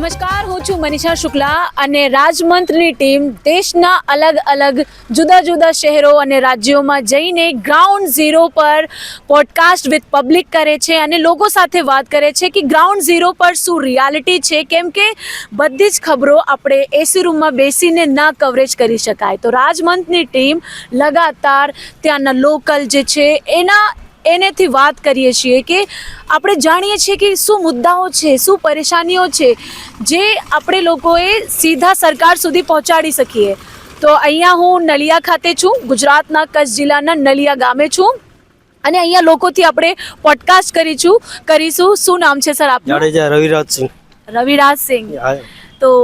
નમસ્કાર, હું છું મનીષા શુક્લા અને રાજમંત્રની ટીમ દેશના અલગ અલગ જુદા જુદા શહેરો અને રાજ્યોમાં જઈને ગ્રાઉન્ડ ઝીરો પર પોડકાસ્ટ વિથ પબ્લિક કરે છે અને લોકો સાથે વાત કરે છે કે ગ્રાઉન્ડ ઝીરો પર શું રિયાલિટી છે, કેમ કે બધી જ ખબરો આપણે એસી રૂમમાં બેસીને ના કવરેજ કરી શકાય. તો રાજમંત્રની ટીમ લગાતાર ત્યાંના લોકલ જે છે એનેથી વાત કરીએ છીએ કે આપણે જાણીએ છીએ કે શું મુદ્દાઓ છે, શું પરેશાનીઓ છે જે આપણે લોકોએ સીધા સરકાર સુધી પહોંચાડી શકીએ. તો અહીંયા હું નલિયા ખાતે છું, ગુજરાતના કચ્છ જિલ્લાના નલિયા ગામે છું અને અહીંયા લોકોથી આપણે પોડકાસ્ટ કરીશું. શું નામ છે સર આપનું? જાડેજા રવિરાજસિંહ. રવિરાજસિંહ. તો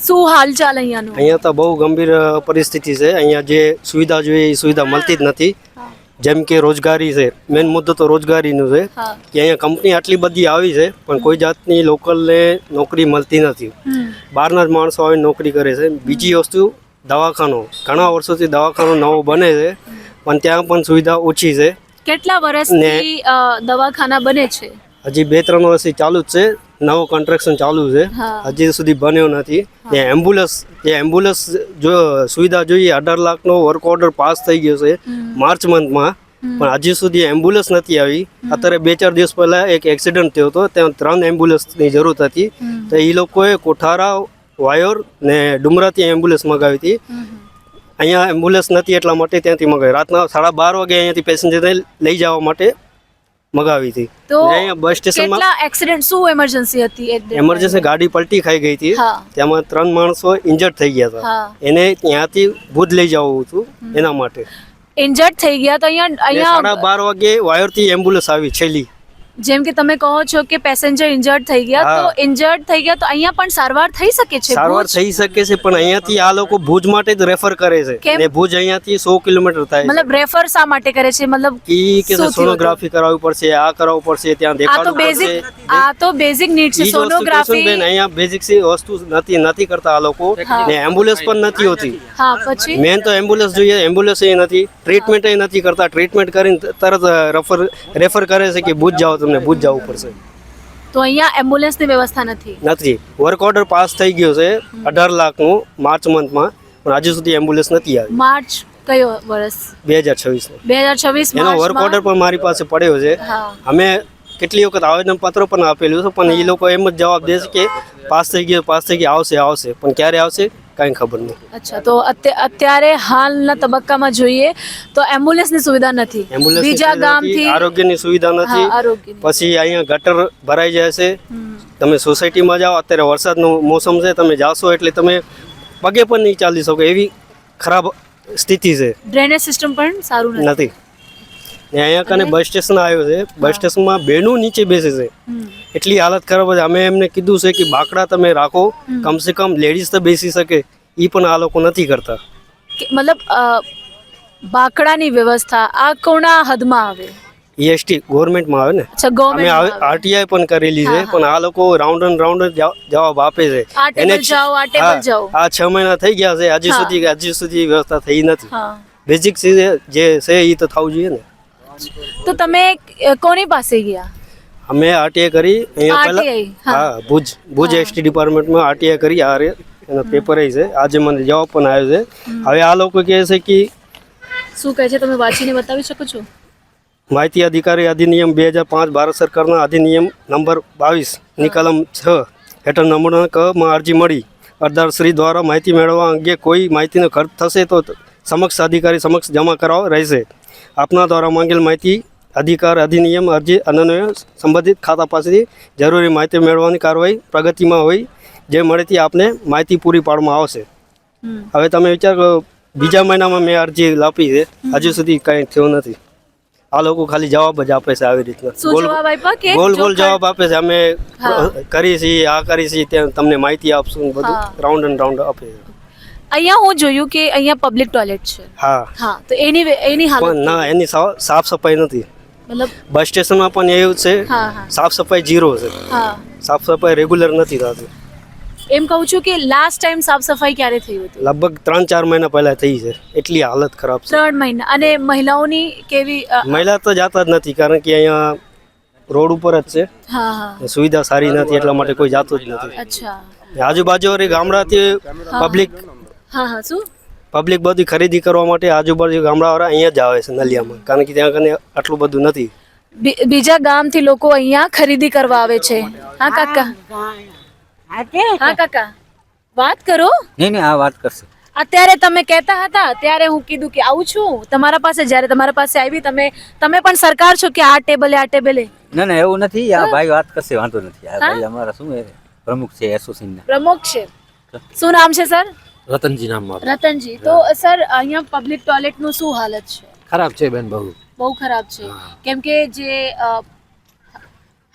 શું હાલચાલ અહીંયાનો? અહીંયા તો બહુ ગંભીર પરિસ્થિતિ છે. અહીંયા જે સુવિધા જોઈએ એ સુવિધા મળતી જ નથી. જેમ કે રોજગારી છે, મેઇન મુદ્દો તો રોજગારીનું છે કે અહીંયા કંપની આટલી બધી આવી છે પણ કોઈ જાતની લોકલને નોકરી મળતી નથી. બહારના જ માણસો આવીને નોકરી કરે છે. બીજી વસ્તુ દવાખાનો, ઘણા વર્ષોથી દવાખાનો નવો બને છે પણ ત્યાં પણ સુવિધા ઓછી છે. કેટલા વર્ષથી દવાખાના બને છે? હજી 2-3 વર્ષથી ચાલુ જ છે. નવો કન્સ્ટ્રક્શન ચાલુ છે, હજી સુધી બન્યો નથી. એમ્બ્યુલન્સ જો સુવિધા જોઈએ, 18 લાખનો વર્ક ઓર્ડર પાસ થઈ ગયો છે માર્ચ મંથમાં, પણ હજી સુધી એમ્બ્યુલન્સ નથી આવી. અત્યારે 2-4 દિવસ પહેલા એક એક્સિડન્ટ થયો હતો, ત્યાં 3 એમ્બ્યુલન્સની જરૂર હતી. તો એ લોકોએ કોઠારા, વાયોર ને ડુમરાથી એમ્બ્યુલન્સ મગાવી હતી. અહીંયા એમ્બ્યુલન્સ નથી એટલા માટે ત્યાંથી મગાવી. રાતના 12:30 વાગે અહીંયાથી પેસેન્જરને લઈ જવા માટે મગાવી હતી. તો અહીંયા બસ સ્ટેશનમાં કેટલા એક્સિડન્ટ, શું એમરજન્સી હતી? એમરજન્સી ગાડી પલટી ખાઈ ગઈ હતી, તેમાં 3 માણસો ઇન્જર્ડ થઈ ગયા હતા. એને ત્યાંથી ભુજ લઈ જવું હતું, એના માટે ઇન્જર્ડ થઈ ગયા. તો અહીંયા 12:30 વાગે વાયોરથી એમ્બ્યુલન્સ આવી છેલ્લી. જેમ કે તમે કહો છો કે પેસેન્જર ઇન્જર્ડ થઈ ગયા, તો ઇન્જર્ડ થઈ ગયા તો અહીંયા પણ સારવાર થઈ શકે છે? સારવાર થઈ શકે છે પણ અહીંયાથી આ લોકો ભુજ માટે જ રેફર કરે છે ને ભુજ અહીંયાથી 100 કિલોમીટર થાય. મતલબ રેફર શા માટે કરે છે? મતલબ કે સોનોગ્રાફી કરાવવી પડશે, આ કરાવવું પડશે, ત્યાં દેખાડવું પડશે. આ તો બેઝિક નીડ છે. સોનોગ્રાફી અહીંયા બેઝિક વસ્તુ નથી કરતા આ લોકો, ને એમ્બ્યુલન્સ પણ નથી હોતી. હા, પછી મેન તો એમ્બ્યુલન્સ જોઈએ, એમ્બ્યુલન્સ એ નથી. ટ્રીટમેન્ટ એ નથી કરતા. ટ્રીટમેન્ટ કરીને તરત રેફર કરે છે કે ભુજ જાઓ, તમને ભુજ જવું પડશે. તો અહીંયા એમ્બ્યુલન્સની વ્યવસ્થા નથી. વર્ક ઓર્ડર પાસ થઈ ગયો છે 18 લાખનું માર્ચ મંથમાં, પણ હજુ સુધી એમ્બ્યુલન્સ નથી આવી. માર્ચ કયો વર્ષ? 2026. એનો વર્ક ઓર્ડર પણ મારી પાસે પડ્યો છે. અમે કેટલી વખત આવેદન પત્ર પણ આપેલું છે પણ એ લોકો એમ જ જવાબ દે છે કે પાસ થઈ ગયો, આવશે પણ ક્યારે આવશે કાંઈ ખબર નહીં. અચ્છા, તો અત્યારે હાલના તબક્કામાં જોઈએ તો એમ્બ્યુલન્સની સુવિધા નથી, બીજા ગામથી આરોગ્યની સુવિધા નથી. પછી અહીંયા ગટર ભરાઈ જાય છે. તમે સોસાયટીમાં જાઓ, અત્યારે વરસાદનું મોસમ છે, તમે જાશો એટલે તમે પગે પણ નહીં ચાલી શકો, એવી ખરાબ સ્થિતિ છે. ડ્રેનેજ સિસ્ટમ પણ સારું નથી. ને અહીંયા કને બસ સ્ટેશન આવ્યો છે, બસ સ્ટેશનમાં બેનું નીચે બેસે છે, એટલી હાલત ખરાબ છે. અમે એમને કીધું છે કે બાકડા તમે રાખો, કમસે કમ લેડીઝ તો બેસી શકે, એ પણ આ લોકો નથી કરતા. મતલબ બાકડાની વ્યવસ્થા આ કોના હદમાં આવે? EST ગવર્મેન્ટમાં આવે ને. અમે RTI પણ કરેલી છે પણ આ લોકો રાઉન્ડ જવાબ આપે છે. આ 6 મહિના થઈ ગયા છે, હજી સુધી વ્યવસ્થા થઈ નથી. બેઝિક જે છે એ તો થવું જોઈએ ને. તો તમે કોની પાસે ગયા? અમે RTI કરી અહીંયા પહેલા. ભુજ ST ડિપાર્ટમેન્ટમાં RTI કરી. એનો પેપર છે, આજે મને જવાબ પણ આવ્યો છે. હવે આ લોકો કહે છે કે શું કહે છે, તમે વાંચીને બતાવી શકો છો? માહિતી અધિકારી અધિનિયમ 2005 ભારત સરકારના અધિનિયમ નંબર 22 ની કલમ 6 હેઠળ નમૂના કમાં અરજી મળી. અરજદારશ્રી દ્વારા માહિતી મેળવવા અંગે કોઈ માહિતીનો ખર્ચ થશે તો સમક્ષ અધિકારી સમક્ષ જમા કરાવવા રહેશે. આપના દ્વારા માંગેલ માહિતી અધિકાર અધિનિયમ અરજી અન્વયે સંબંધિત ખાતા પાસેથી જરૂરી માહિતી મેળવવાની કાર્યવાહી પ્રગતિમાં હોય, જે મળેથી આપને માહિતી પૂરી પાડવામાં આવશે. હવે તમે વિચાર કરો, બીજા મહિનામાં મેં અરજી આપી છે, હજુ સુધી કંઈ થયું નથી. આ લોકો ખાલી જવાબ જ આપે છે, આવી રીતના ગોલ જવાબ આપે છે. અમે કરી છીએ, આ કરી છીએ, ત્યાં તમને માહિતી આપશું, બધું રાઉન્ડ એન્ડ રાઉન્ડ આપે છે. અહીંયા હું જોયું કે અહીંયા પબ્લિક ટોયલેટ છે. હા, તો એની હાલત ના, એની સાફ સફાઈ નથી. મતલબ બસ સ્ટેશનમાં પણ એવું છે, સાફ સફાઈ 0 છે. સાફ સફાઈ રેગ્યુલર નથી થતી. એમ કહું છું કે લાસ્ટ ટાઈમ સાફ સફાઈ ક્યારે થઈ હતી? લગભગ 3-4 મહિના પહેલા થઈ છે. એટલી હાલત ખરાબ છે. 3 મહિના. અને મહિલાઓની કેવી? મહિલા તો જાતા જ નથી, કારણ કે અહીંયા રોડ ઉપર જ છે. હા હા ને સુવિધા સારી નથી એટલા માટે કોઈ જાતું જ નથી. અચ્છા ને આજુબાજુ ગામડાથી પબ્લિક હા હા શું બધી ખરીદી કરવા માટે આજુબાજુ ગામડાવાળા અહીંયા જ આવે છે નલિયામાં, કારણ કે ત્યાં કને આટલું બધું નથી. બીજા ગામથી લોકો અહીંયા ખરીદી કરવા આવે છે. હા કાકા હા કાકા વાત કરો. નહીં આ વાત કરશે. અત્યારે તમે કહેતા હતા ત્યારે હું કીધું કે આવું છું તમારા પાસે. જ્યારે તમારા પાસે આવી તમે પણ સરકાર છો કે આ ટેબલે ના એવું નથી. આ ભાઈ વાત કરશે, વાંધો નથી. આ ભાઈ અમારા શું પ્રમુખ છે એસોસિએશનના. પ્રમુખ છે. શું નામ છે સર? રતનજી નામ મારું. રતનજી. તો સર અહીંયા પબ્લિક ટોયલેટનું શું હાલત છે? ખરાબ છે બેન, બહુ ખરાબ છે. કેમ કે જે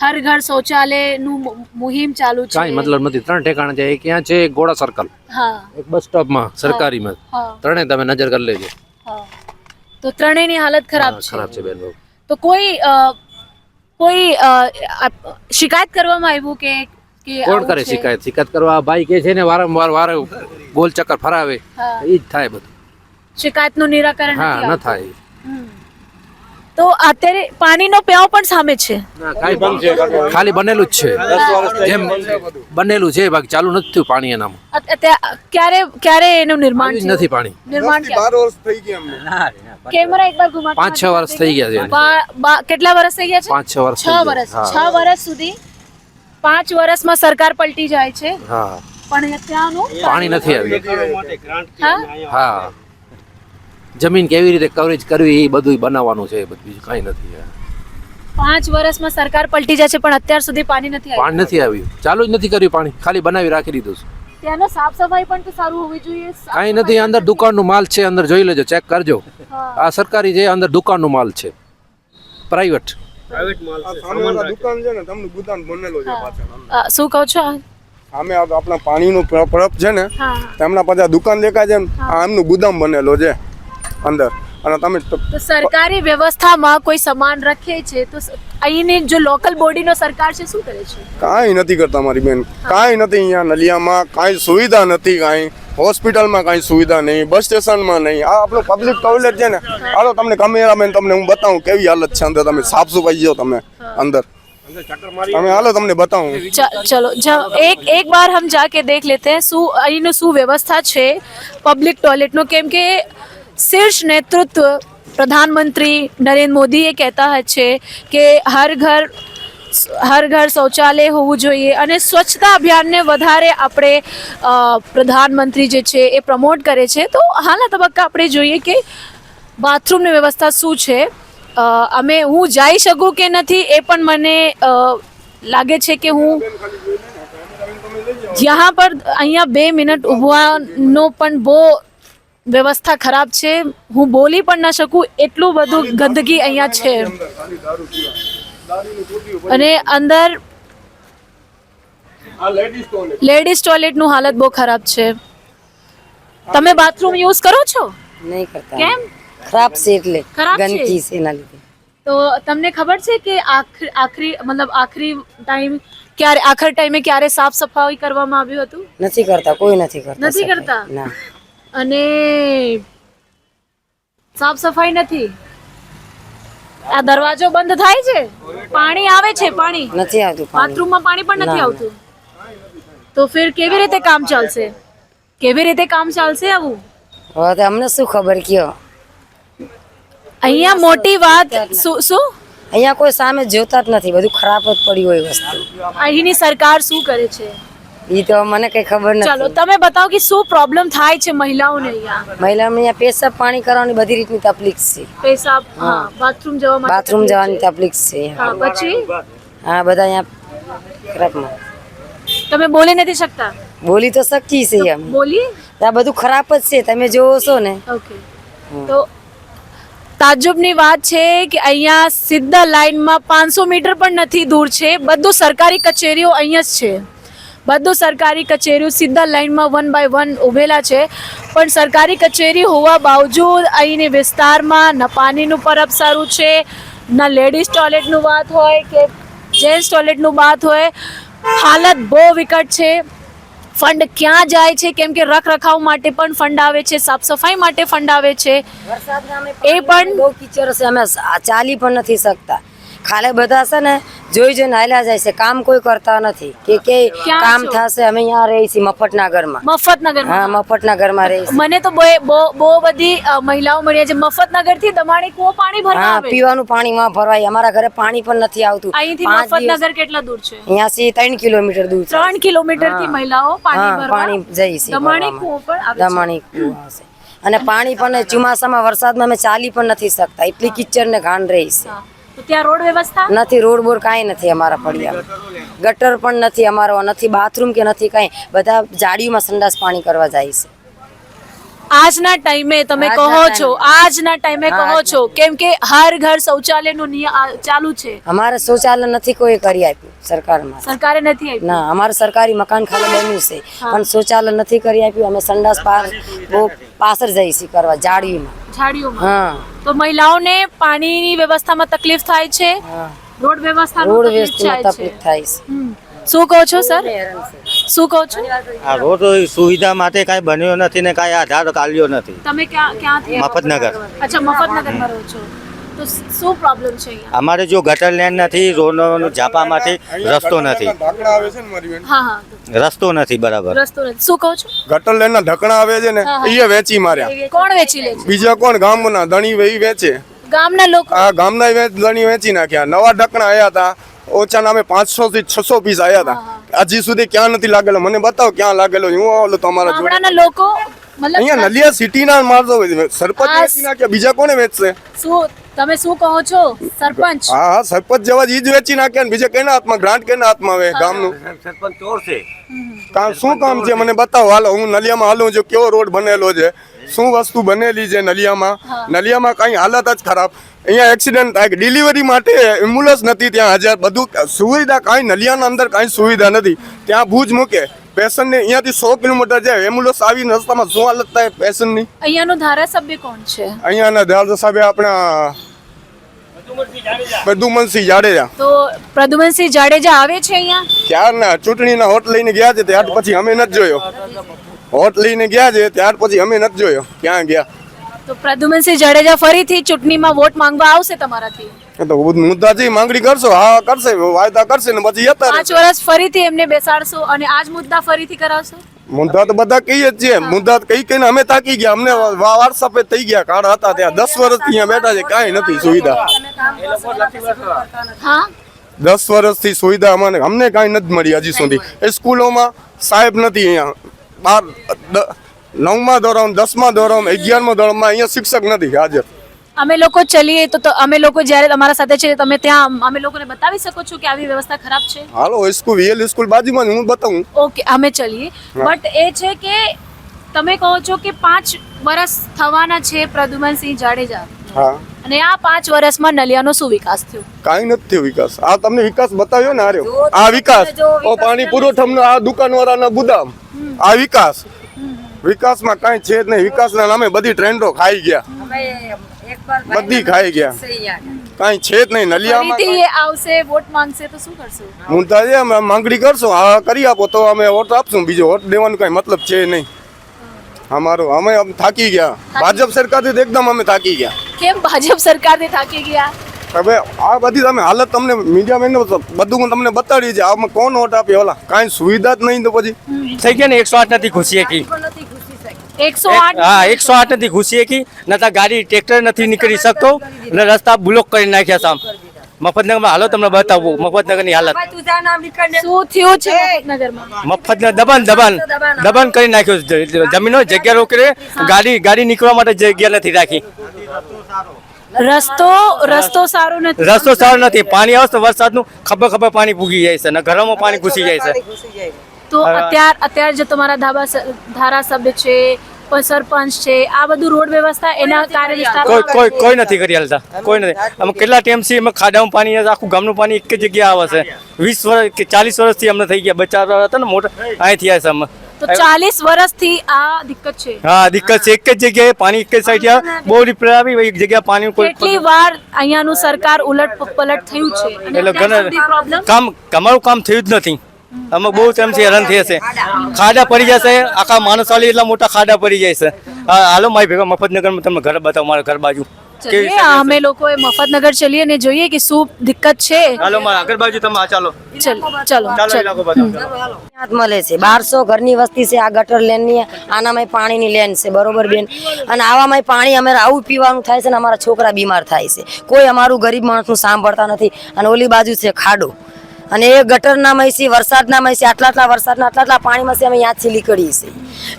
હર ઘર શૌચાલયનું મુહિમ ચાલુ છે. કાંઈ મતલબ નથી. 3 ઠેકાણા છે. એક ક્યાં છે? એક ગોળા સર્કલ, હા, એક બસ સ્ટોપમાં સરકારીમાં. હા, ત્રણે તમે નજર કરી લેજો. હા. તો ત્રણેયની હાલત ખરાબ ખરાબ છે. છે બેન બહુ. તો કોઈ શિકાયત કરવામાં આવ્યું કે કોણ આવું કરે છે? શિકાયત કરવા? ભાઈ કે છે ને વારંવાર ગોલ ચક્કર ફરાવે, હા. એ જ થાય બધું. શિકાયતનું નિરાકરણ હા, નથી ન આવતું. થાય. હમ. તો અત્યારે પાણીનો પ્યાવ પણ સામે છે. ખાલી બનેલું જ છે, જેમ બનેલું છે, બાકી ચાલુ નથી થયું પાણી એનામાં. ક્યારે એનું નિર્માણ આવ્યું જ થયું? નથી પાણી. નિર્માણ ક્યારે? કેમેરા એકવાર ઘુમાવો. 5-6 વર્ષ થઈ ગયા છે. કેટલા વર્ષ થઈ ગયા છે? 5-6 વર્ષ 6 વર્ષ. 6 વર્ષ સુધી 5 વર્ષમાં સરકાર પલટી જાય છે હા, પણ ત્યાંનું પાણી નથી આવ્યું. હા? હા, જમીન કેવી રીતે કવરેજ કરવી એ બધું બનાવવાનું છે, બધું બીજું કાંઈ નથી. 5 વર્ષમાં સરકાર પલટી જાય છે પણ અત્યાર સુધી પાણી નથી આવ્યું. પાણી નથી આવ્યું, ચાલુ જ નથી કર્યું પાણી, ખાલી બનાવી રાખી દીધું છે. ત્યાંનો સાફ સફાઈ પણ તો સારું હોવી જોઈએ. કાંઈ નથી. અંદર દુકાનનું માલ છે, અંદર જોઈ લેજો, ચેક કરજો. હા. આ સરકારી છે, અંદર દુકાનનું માલ છે, પ્રાઇવેટ. દુકાન છે ને તમને ગુદામ બનેલો છે પાછળ. શું કહો છો? સામે આપણા પાણીનું પરબ છે ને હા. તેમના પાછળ દુકાન દેખાય છે ને, આ એમનું ગુદામ બનેલો છે અંદર. અને તમે તો સરકારી વ્યવસ્થામાં કોઈ સામાન રાખે છે તો અહીંની જો લોકલ બોડીનો સરકાર છે શું કરે છે? કાંઈ નથી કરતા મારી બેન, કાંઈ નથી. અહીંયા નલિયામાં કાંઈ સુવિધા નથી, કાંઈ હોસ્પિટલમાં કાંઈ સુવિધા નહીં, બસ સ્ટેશનમાં નહીં. આ આપણું પબ્લિક ટોયલેટ છે ને, હાલો તમને કેમેરામેન તમને હું બતાવું કેવી હાલત છે અંદર. તમે સાફ સફાઈ જો તમે અંદર, તમે હાલો તમને બતાવું. चलो एक बार हम जाके देख लेते हैं અહીંનું શું વ્યવસ્થા છે પબ્લિક ટોયલેટનું. કેમ કે શીર્ષ નેતૃત્વ પ્રધાનમંત્રી નરેન્દ્ર મોદી એ કહેતા છે કે હર ઘર શૌચાલય હોવું જોઈએ અને સ્વચ્છતા અભિયાનને વધારે આપણે પ્રધાનમંત્રી જે છે એ પ્રમોટ કરે છે. તો હાલના તબક્કા આપણે જોઈએ કે બાથરૂમની વ્યવસ્થા શું છે. હું જઈ શકું કે નથી એ પણ મને લાગે છે કે હું यहाँ पर અહીંયા 2 મિનિટ ઊભવાનો પણ બહુ વ્યવસ્થા ખરાબ છે. હું બોલી પણ ન શકું એટલું બધું ગંદકી અહીંયા છે. અને અંદર લેડીઝ ટોયલેટનું હાલત બહુ ખરાબ છે. તમે બાથરૂમ યુઝ કરો છો? નહીં કરતા. કેમ? ખરાબ છે એટલે ખરાબ છે? ગંદકી છે એના લીધે. તો તમને ખબર છે કે આખરી ટાઈમે ક્યારે સાફ સફાઈ કરવામાં આવ્યું હતું? નથી કરતા, કોઈ નથી કરતા. નથી સફાઈ. કરતા? ના. અને સાફ સફાઈ નથી. આ દરવાજો બંધ થાય છે, પાણી આવે છે, પાણી નથી આવતું પાણી. બાથરૂમમાં પાણી પણ નથી ના. આવતું. તો ફિર કેવી રીતે કામ ચાલશે? આવું હવે તો અમને શું ખબર કયો. અહીંયા મોટી વાત શું અહીંયા કોઈ સામે જોતા જ નથી, બધું ખરાબ જ પડ્યું હોય વસ્તુ. અહીંની સરકાર શું કરે છે? એ તો મને કઈ ખબર ચાલો નથી. તમે બતાવો કે શું પ્રોબ્લેમ થાય છે મહિલાઓને અહીંયા? મહિલાઓને અહીંયા પેશાબ પાણી કરવાની બધી રીતની તકલીફ છે. પેશાબ, હા, બાથરૂમ જવા માટે બાથરૂમ તકલીફ જવાની છે. તકલીફ છે. હા, પછી હા, બધા અહીંયા ખરાબમાં તમે બોલી નથી શકતા? બોલી તો શકીએ છીએ અમે. બોલી આ બધું ખરાબ જ છે, તમે જોવો છો ને. ઓકે. તો તાજુબની વાત છે કે અહીંયા સીધા લાઈનમાં 500 મીટર પણ નથી દૂર છે. બધું સરકારી કચેરીઓ અહીંયા જ છે. સીધા લાઈનમાં 1 by 1 ઉભેલા છે. પણ સરકારી કચેરી હોવા બાવજૂદ અહીંની વિસ્તારમાં ન પાણીનું પરબ સારું છે, ન લેડીઝ ટોયલેટનું વાત હોય કે જેન્ટ્સ ટોયલેટનું વાત હોય. હાલત બહુ વિકટ છે. ફંડ ક્યાં જાય છે? કેમ કે રખરખાવ માટે પણ ફંડ આવે છે, સાફ સફાઈ માટે ફંડ આવે છે. એ પણ બહુ કીચડ છે, અમે ચાલી પણ નથી શકતા. ખાલે બધા છે ને જોઈને હાલ્યા જાય છે, કામ કોઈ કરતા નથી કે ક્યાં કામ છો? થશે. અમે અહીંયા રહી છીએ મફતનગરમાં. મફતનગર. હા, મફતનગરમાં રહી છીએ. મને તો બહુ બધી મહિલાઓ મળ્યા છે મફતનગર થી દમાણી કુવો પાણી ભરવા હા, આવે. પીવાનું પાણીમાં ભરવાય. અમારા ઘરે પાણી પણ નથી આવતું. અહીંથી 5 દિવસ મફતનગર કેટલા દૂર છે? અહીંયાથી 3 કિલોમીટર દૂર છે. 3 કિલોમીટર થી મહિલાઓ પાણી હા, ભરવા પાણી જઈ છે દમાણી ભરવામાં. કુવો પર આવે છે. દમાણી કૂવો આવશે. અને પાણી પણ ચોમાસામાં વરસાદમાં અમે ચાલી પણ નથી શકતા, એટલી કિચડ ને ઘાણ રહી છે. હા. તો ત્યાં રોડ વ્યવસ્થા નથી, રોડ બોર કાંઈ નથી અમારા ફળિયામાં. ગટર પણ નથી અમારો, નથી બાથરૂમ કે નથી કાંઈ. બધા જાડીઓમાં સંડાસ પાણી કરવા જાય છે. આજના ટાઈમે તમે કહો છો, આજના ટાઈમે કહો છો કેમ કે હર ઘર શૌચાલયનું નિયમ ચાલુ છે, અમારે શૌચાલય નથી કોઈ કરી આપ્યું સરકારમાં. સરકારે નથી આપ્યું. ના, અમારે સરકારી મકાન ખાલી બન્યું છે પણ શૌચાલય નથી કરી આપ્યું. અમે સંડાસ બહુ પાછળ જઈએ છીએ કરવા જાડીઓમાં. ઝાડીઓમાં. હા, તો મહિલાઓને પાણીની વ્યવસ્થામાં તકલીફ થાય છે, હા. રોડ વ્યવસ્થામાં રોડ તકલીફ વ્યવસ્થામાં થાય છે. તકલીફ થાય છે. હમ. શું કહો છો સર? શું કહો છો? આ રોડ સુવિધા માટે કાંઈ બન્યો નથી ને કાંઈ આધાર કાઢ્યો નથી. તમે ક્યાંથી? મફતનગર. અચ્છા, મફતનગરમાં રહો છો. તો શું પ્રોબ્લેમ છે અહીંયા? અમારે જો ગટર લેન નથી, રોડ ઝાપા માટે રસ્તો નથી, ઢાંકણા આવે છે ને મારી બેન, હા હા, રસ્તો નથી બરાબર. રસ્તો નથી. શું કહો છો? ગટર લેનના ઢાંકણા આવે છે ને એ વેચી માર્યા. કોણ વેચી લે છે? બીજા કોણ? ગામના ધણી એ વેચે. ગામના લોકો. આ ગામના ધણી વેચી નાખ્યા. નવા ઢાંકણા આવ્યા હતા, ઓછા નામે 500 થી 600 પીસ આવ્યા હતા. હજી સુધી ક્યાં નથી લાગેલો? મને બતાવો ક્યાં લાગેલો. હું ઓલો તમારા જોડે ગામડાના લોકો મતલબ અહીંયા નલિયા સિટીના માણસો સરપંચ વેચી નાખ્યા. બીજા કોને વેચશે? શું તમે શું કહો છો સરપંચ? હા હા, સરપંચ જેવા જ ઈ જ વેચી નાખ્યા ને બીજા કેના હાથમાં? ગ્રાન્ટ કેના હાથમાં આવે ગામનું? સરપંચ ચોર છે. શું કામ છે મને બતાવો. હાલો, હું નલિયામાં હાલું જો કેવો રોડ બનેલો છે, શું વસ્તુ બનેલી છે નલિયામાં. નલિયામાં કઈ હાલત જ ખરાબ. અહીંયા એક્સિડન્ટ થાય, ડિલિવરી માટે એમ્બ્યુલન્સ નથી ત્યાં હાજર. બધું સુવિધા કાંઈ નલિયાના અંદર કાંઈ સુવિધા નથી. ત્યાં ભુજ મૂકે પેશન્ટને, અહીંયાથી 100 કિલોમીટર જાય એમ્બ્યુલન્સ આવીને રસ્તામાં શું હાલત થાય પેશન્ટની. અહીંયાનો ધારાસભ્ય કોણ છે? અહીંયાના ધારાસભ્ય આપણા પ્રદ્યુમનસિંહ જાડેજા. તો પ્રદ્યુમનસિંહ જાડેજા આવે છે અહીંયા? ક્યારના ચૂંટણીના હોટ લઈને ગયા છે, ત્યાર પછી અમે નથી જોયો. હોટ લઈને ગયા છે ત્યાર પછી અમે નથી જોયો ક્યાં ગયા. તો પ્રદ્યુમનસિંહ જાડેજા ફરીથી ચૂંટણીમાં વોટ માંગવા આવશે તમારાથી? તો મુદ્દાથી માંગણી કરશો? હા કરશે, વાયદા કરશે ને પછી જતા 5 વર્ષ ફરીથી એમને બેસાડશો અને આજ મુદ્દા ફરીથી કરાવશો? મુદ્દા તો બધા કહીએ જ છીએ. મુદ્દા કઈ કઈને અમે થાકી ગયા. અમને વાર સફેદ થઈ ગયા. કાળ હતા ત્યાં 10 વર્ષથી અહીંયા બેઠા છે, કાંઈ નથી સુવિધા. હા, 10 વર્ષથી સુવિધા અમને કાંઈ નથી મળી હજી સુધી. એ સ્કૂલોમાં સાહેબ નથી અહીંયા. 9મા ધોરણ, 10મા ધોરણ, 11મા ધોરણમાં અહીંયા શિક્ષક નથી હાજર. અમે લોકો ચલીએ તો અમે લોકો જ્યારે તમારા સાથે છે તમે ત્યાં અમે લોકોને બતાવી શકો છો કે આવી વ્યવસ્થા ખરાબ છે? હાલો, સ્કૂલ વીએલ સ્કૂલ બાજુમાં હું બતાવું. ઓકે, અમે ચલીએ. બટ એ છે કે તમે કહો છો કે 5 વર્ષ થવાના છે પ્રદ્યુમનસિંહ જાડેજા, હા, અને આ 5 વર્ષમાં નલિયાનો શું વિકાસ થયો? કાંઈ નથી થયો વિકાસ. આ તમને વિકાસ બતાવ્યો ને, આર્યો આ વિકાસ. પાણી પુરવઠાનો આ દુકાનવાળાના ગુદામ, આ વિકાસ. વિકાસમાં કાંઈ છે જ નહીં. વિકાસના નામે બધી ટ્રેન્ડો ખાઈ ગયા, બધી ખાઈ ગયા. કાંઈ છે જ નહીં નલિયામાં. ફરીથી એ આવશે, વોટ માંગશે તો શું કરશો? મુદ્દા છે, અમે માંગણી કરશો, હા કરી આપો તો અમે વોટ આપશું. બીજો વોટ દેવાનો કાંઈ મતલબ છે નહીં અમારો. અમે થાકી ગયા ભાજપ સરકારથી એકદમ અમે થાકી ગયા. કેમ ભાજપ સરકારથી થાકી ગયા? હવે આ બધી તમે હાલત તમને મીડિયા મેન બધું હું તમને બતાડી છે. આમાં કોણ વોટ આપે? ઓલા કાંઈ સુવિધા જ નહીં તો પછી થઈ ગયા ને 108 નથી ઘૂસી શકી. 108 હા, 108 નથી ઘૂસી શકી. નતા ગાડી ટ્રેક્ટર નથી નીકળી શકતો અને રસ્તા બ્લોક કરી નાખ્યા સામ. મફતનગરમાં હાલો તમને બતાવું મફતનગરની હાલત. શું થયું છે મફતનગરમાં? મફતનગર દબાણ કરી નાખ્યો છે. જમીનો જગ્યા રોકી, ગાડી નીકળવા માટે જગ્યા નથી રાખી. રસ્તો સારો નથી. રસ્તો સારો નથી. પાણી આવે તો વરસાદનું ખબર પાણી પૂગી જાય છે અને ઘરોમાં પાણી ઘૂસી જાય છે. તો અત્યારે જે તમારા ધારાસભ્ય છે, સરપંચ છે, આ બધું રોડ વ્યવસ્થા એના કાર્ય વિસ્તાર કોઈ નથી કરી હાલતા. કોઈ નથી. અમે કેટલા ટાઈમથી અમે ખાડામાં પાણી, આખું ગામનું પાણી એક જ જગ્યાએ આવે છે. 20 વર્ષ કે 40 વર્ષથી અમને થઈ ગયા. બચાવ હતા ને મોટા અહીંથી આવે છે અમે. તો 40 વર્ષથી આ દિક્કત છે. હા, દિક્કત છે. એક જ જગ્યાએ પાણી, એક જ સાઈડ આવે. બહુ રિપેર આવી એક જગ્યાએ પાણી. કેટલી વાર અહીંયાનું સરકાર ઉલટ પલટ થયું છે અને એટલે ત્યાં સુધી problem? અમારું કામ થયું જ નથી. અમે બહુ ટાઈમથી હેરાન થયા છે. ખાડા પડી જશે, આખા માણસ વાળી એટલા મોટા ખાડા પડી જાય છે. હાલો મારી ભેગા મફતનગરમાં તમને ઘર બતાવો, મારા ઘર બાજુ. ચલીએ અમે લોકોએ મફતનગર ચલીએ ને જોઈએ કે શું દિક્કત છે. ચાલો મારા આગળ બાજુ તમે આ ચાલો ચલો ચાલો ઇલાકો બતાવો. યાદ મળે છે 1200 ઘરની વસ્તી છે. આ ગટર લેન ની આનામાં પાણીની લેન છે, બરોબર બેન. અને આવામાં પાણી અમે આવું પીવાનું થાય છે ને અમારા છોકરા બીમાર થાય છે. કોઈ અમારું ગરીબ માણસનું સાંભળતા નથી. અને ઓલી બાજુ છે ખાડો, અને એ ગટરના મયસી વરસાદના મયસી આટલા વરસાદના આટલા પાણીમાં છે અમે ત્યાંથી નીકળી છે.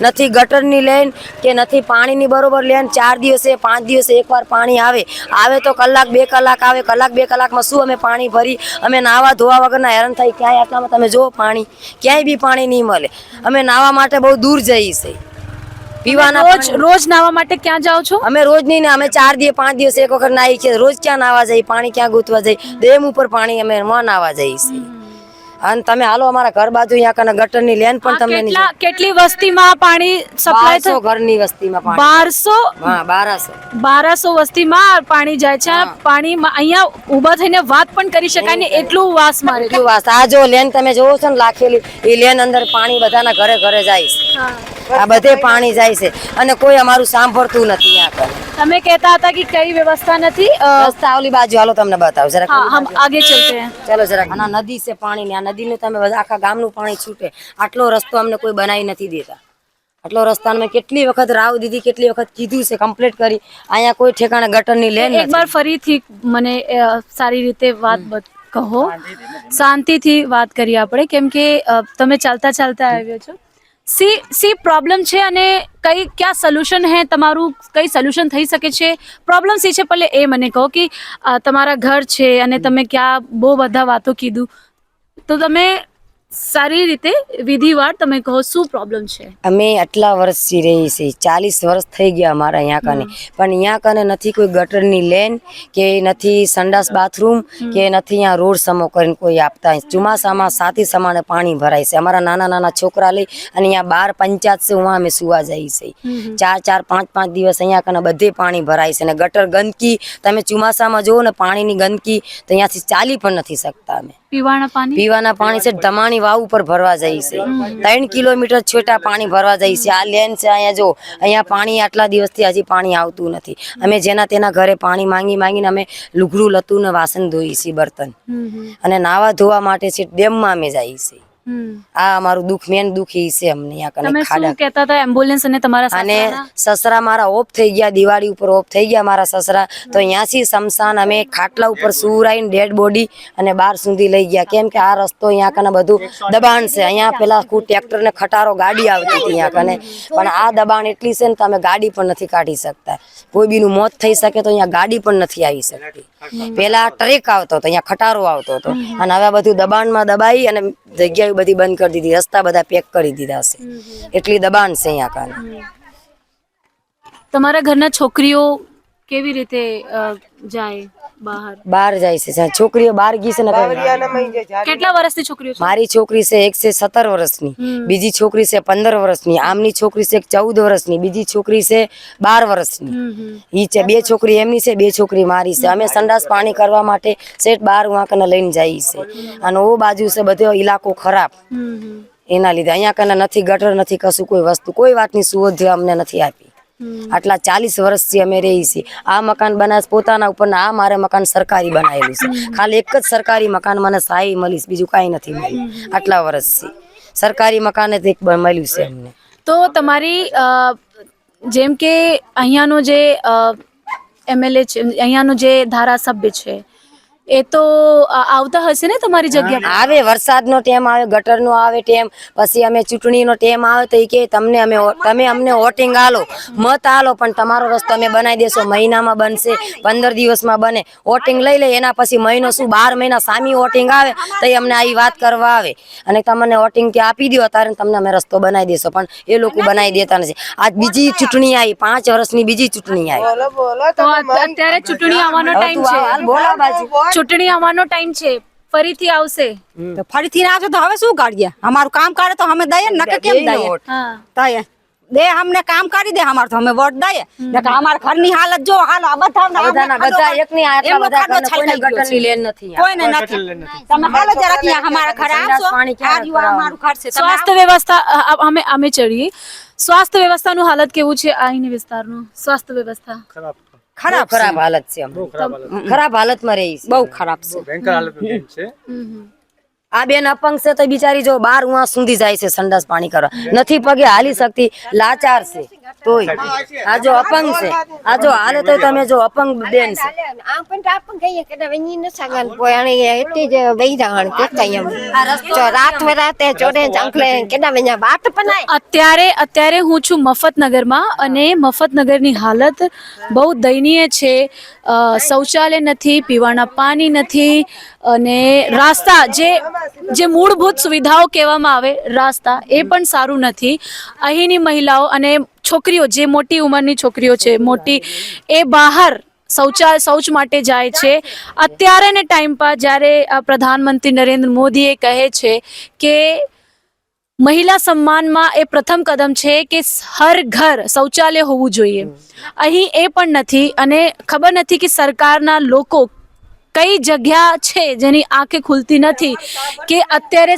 નથી ગટરની લેન કે નથી પાણીની બરોબર લેન. 4 દિવસે 5 દિવસે એકવાર પાણી આવે તો કલાક 2 કલાક આવે. કલાક 2 કલાકમાં શું અમે પાણી ભરી અમે નાવા ધોવા વગરના હેરાન થઈ. ક્યાંય આટલામાં તમે જો પાણી ક્યાંય બી પાણી નહીં મળે. અમે નાવા માટે બહુ દૂર જઈએ છીએ. પીવાના રોજ નાવા માટે ક્યાં જાઓ છો? અમે રોજ નહીં ને અમે 4 દિવસ 5 દિવસ એક વખત નાહી છે. રોજ ક્યાં નાવા જઈએ? પાણી ક્યાં ગોતવા જઈએ? ડેમ ઉપર પાણી અમે નાવા જઈએ છીએ. અને તમે હાલો અમારા ઘર બાજુ અહીંયા કને ગટરની લેન પણ તમને નહીં. કેટલી વસ્તીમાં પાણી સપ્લાય 1200 ઘરની વસ્તીમાં પાણી. 1200 હા 1200 વસ્તીમાં પાણી જાય છે. પાણીમાં અહીંયા ઊભા થઈને વાત પણ કરી શકાય ને એટલું વાસ મારે. એટલું વાસ. આ જો લેન તમે જોવો છો ને લાખેલી, એ લેન અંદર પાણી બધાના ઘરે ઘરે જાય છે. આ બધે પાણી જાય છે અને કોઈ અમારું સાંભળતું નથી. અહીંયા કને તમે કહેતા હતા કે કઈ વ્યવસ્થા નથી. રસ્તા ઓલી બાજુ હાલો તમને બતાવું જરાક. हाँ हम आगे चलते हैं. ચલો જરાક. આ નદી છે પાણીની. આ નદીને તમે બધા આખા ગામનું પાણી છૂટે. આટલો રસ્તો અમને કોઈ બનાવી નથી દેતા. આટલો રસ્તા મેં કેટલી વખત રાવ દીધી, કેટલી વખત કીધું છે, કમ્પ્લીટ કરી. અહીંયા કોઈ ઠેકાણે ગટરની લેન એક બાર ફરીથી મને સારી રીતે વાત કહો. શાંતિથી વાત કરીએ આપણે, કેમ કે તમે ચાલતા આવ્યો છો. સી પ્રોબ્લેમ છે અને क्या સોલ્યુશન હે તમારું? કઈ સોલ્યુશન થઈ શકે છે? પ્રોબ્લેમ સી છે પહેલે એ મને કહો કે તમારા ઘર છે અને તમે ક્યાં બહુ બધા વાતો કીધું, તો તમે સારી રીતે વિધિવાર તમે કહો શું પ્રોબ્લેમ છે? અમે આટલા વર્ષથી રહી છીએ, 40 વર્ષ થઈ ગયા અમારા અહીંયા કને, પણ અહીંયા કને નથી કોઈ ગટરની લેન કે નથી સંડાસ બાથરૂમ કે નથી અહીંયા રોડ સમો કરીને કોઈ આપતા. ચોમાસામાં સાથી સમાણે પાણી ભરાય છે. અમારા નાના છોકરા લઈ અને અહીંયા 12 પંચાયત છે, હું અમે સુવા જઈએ છીએ. 4 5 દિવસ અહીંયા કને બધે પાણી ભરાય છે. અને ગટર ગંદકી તમે ચોમાસામાં જુઓ ને, પાણીની ગંદકી તો અહીંયાથી ચાલી પણ નથી શકતા. અમે પીવાના પાણી છે ધમાણી વાવ ઉપર ભરવા જઈએ છીએ. 3 કિલોમીટર છોટા પાણી ભરવા જઈએ છીએ. આ લેન છે અહીંયા જો, અહીંયા પાણી આટલા દિવસથી હજી પાણી આવતું નથી. અમે જેના તેના ઘરે પાણી માંગીને અમે લુગડું લતું ને વાસણ ધોઈએ છીએ, બર્તન. અને નાવા ધોવા માટે છે ડેમમાં અમે જઈએ છીએ. આ અમારું દુઃખ, મેન દુઃખ ઈ છે અમને. તમે શું કહેતા હતા? એમ્બ્યુલન્સ અને તમારા અને સસરા મારા ઓફ થઈ ગયા, દિવાળી ઉપર ઓફ થઈ ગયા મારા સસરા, તો અહીંયાથી સમસાન અમે ખાટલા ઉપર સુરાઈને ડેડ બોડી અને બહાર સુધી લઈ ગયા. કેમ કે આ રસ્તો અહીંયા કને બધું દબાણ છે. અહીંયા પેલા ટ્રેક્ટર ને ખટારો ગાડી આવતી હતી અહીંયા કને, પણ આ દબાણ એટલી છે ને તમે ગાડી પણ નથી કાઢી શકતા. કોઈ બીનું મોત થઈ શકે તો અહીંયા ગાડી પણ નથી આવી શકતી. પેલા ટ્રેક આવતો હતો, અહીંયા ખટારો આવતો હતો, અને હવે બધું દબાણમાં દબાઈ અને જગ્યાએ બધી બંધ કરી દીધી. રસ્તા બધા પેક કરી દીધા છે. એટલી દબાણ છે અહીંયા કાને. તમારા ઘરના છોકરીઓ કેવી રીતે જાય બહાર જાય છે? છોકરીઓ બહાર ગઈ છે ને. કેટલા વર્ષની છોકરીઓ છે? મારી છોકરી છે એક છે 17 વર્ષની, બીજી છોકરી છે 15 વર્ષની, આમની છોકરી છે 14 વર્ષની, બીજી છોકરી છે 12 વર્ષની. ઈ છે 2 છોકરી એમની છે, 2 છોકરી મારી છે. અમે સંડાસ પાણી કરવા માટે સેટ બહાર વાંકને લઈને જઈએ છીએ. અને ઓ બાજુ છે બધો ઇલાકો ખરાબ. એના લીધે અહીંયા કને નથી ગટર, નથી કશું કોઈ વસ્તુ, કોઈ વાતની સુવિધા અમને નથી આપી. આટલા 40 વર્ષથી અમે રહી છીએ. આ મકાન બનાવે પોતાના ઉપર, આ મારે મકાન સરકારી બનાવેલું છે. ખાલી એક જ સરકારી મકાન મને સહાય મળી, બીજું કાંઈ નથી મળ્યું. આટલા વર્ષથી સરકારી મકાન જ એક મળ્યું છે અમને. તો તમારી જેમ કે અહીંયાનો જે MLA છે, અહીંયાનો જે ધારાસભ્ય છે, એ તો આવતા હશે ને તમારી જગ્યા પર? આવે, વરસાદનો ટાઈમ આવે, ગટરનો આવે ટાઈમ, પછી અમે ચૂંટણીનો ટાઈમ આવે તો એ કે તમે અમને વોટિંગ આલો, મત આલો, પણ તમારો રસ્તો અમે બનાવી દેશો. મહિનામાં બનશે, 15 દિવસમાં બને. વોટિંગ લઈ લે, એના પછી મહિનો શું 12 મહિના સામી વોટિંગ આવે તો અમને આવી વાત કરવા આવે અને તમને વોટિંગ કે આપી દો ત્યારે તમને અમે રસ્તો બનાવી દેશો. પણ એ લોકો બનાવી દેતા નથી. આજ બીજી ચૂંટણી આવી, 5 વર્ષની બીજી ચૂંટણી આવી. તો અત્યારે ચૂંટણી આવવાનો ટાઈમ છે. ચૂંટણી આવવાનો ટાઈમ છે, ફરીથી આવશે. તો ફરીથી આવશે તો હવે શું કરીએ? અમારું કામ કરે તો અમે દઈએ ને, કે કેમ દઈએ? દઈએ દે, અમને કામ કરી દે અમાર તો અમે વોટ દઈએ. નકર અમાર ઘરની હાલત જો, હાલો આ બધા એકની આટલા બધા કોઈને ગટરની લેન નથી, કોઈને નથી. તમે હાલો જરા કે અમારા ઘરે આવશો, આ રહ્યું અમારું ઘર છે. સ્વાસ્થ્ય વ્યવસ્થા અમે ચડીએ. સ્વાસ્થ્ય વ્યવસ્થાનું હાલત કેવું છે અહીંની વિસ્તારનું? સ્વાસ્થ્ય વ્યવસ્થા ખરાબ ખરાબ હાલત છે ખરાબ હાલતમાં રહી છે બહુ ખરાબ છે આ બેન અપંગ છે તો બિચારી જો બાર ઉવા સુધી જાય છે સંડાસ પાણી કરવા નથી પગે હાલી શકતી લાચાર છે તોય આ જો અપંગ છે આ જો હાલે તો તમે જો અપંગ બેન છે અત્યારે હું છું મફતનગરમાં અને મફતનગરની હાલત બહુ દયનીય છે. શૌચાલય નથી, પીવાના પાણી નથી અને રાસ્તા જે મૂળભૂત સુવિધાઓ કહેવામાં આવે રાસ્તા એ પણ સારું નથી. અહીંની મહિલાઓ અને છોકરીઓ જે મોટી ઉંમરની છોકરીઓ છે મોટી એ બહાર શૌચ માટે જાય છે. અત્યારે ને ટાઈમ પર જ્યારે પ્રધાનમંત્રી નરેન્દ્ર મોદી એ કહે છે કે મહિલા સન્માનમાં એ પ્રથમ કદમ છે કે હર ઘર શૌચાલય હોવું જોઈએ. અહીં એ પણ નથી અને ખબર નથી કે સરકારના લોકો કઈ જગ્યા છે જેની આંખે ખુલતી નથી કે અત્યારે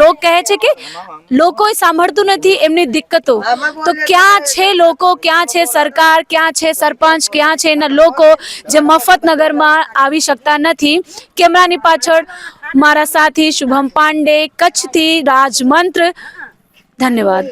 લોક કહે છે કે લોકો સાંભળતું નથી એમની દિક્કતો. તો ક્યાં છે લોકો, ક્યાં છે સરકાર, ક્યાં છે સરપંચ, ક્યાં છે એના લોકો જે મફતનગરમાં આવી શકતા નથી. કેમેરાની પાછળ મારા સાથી શુભમ પાંડે, કચ્છથી રાજમંત્ર. ધન્યવાદ.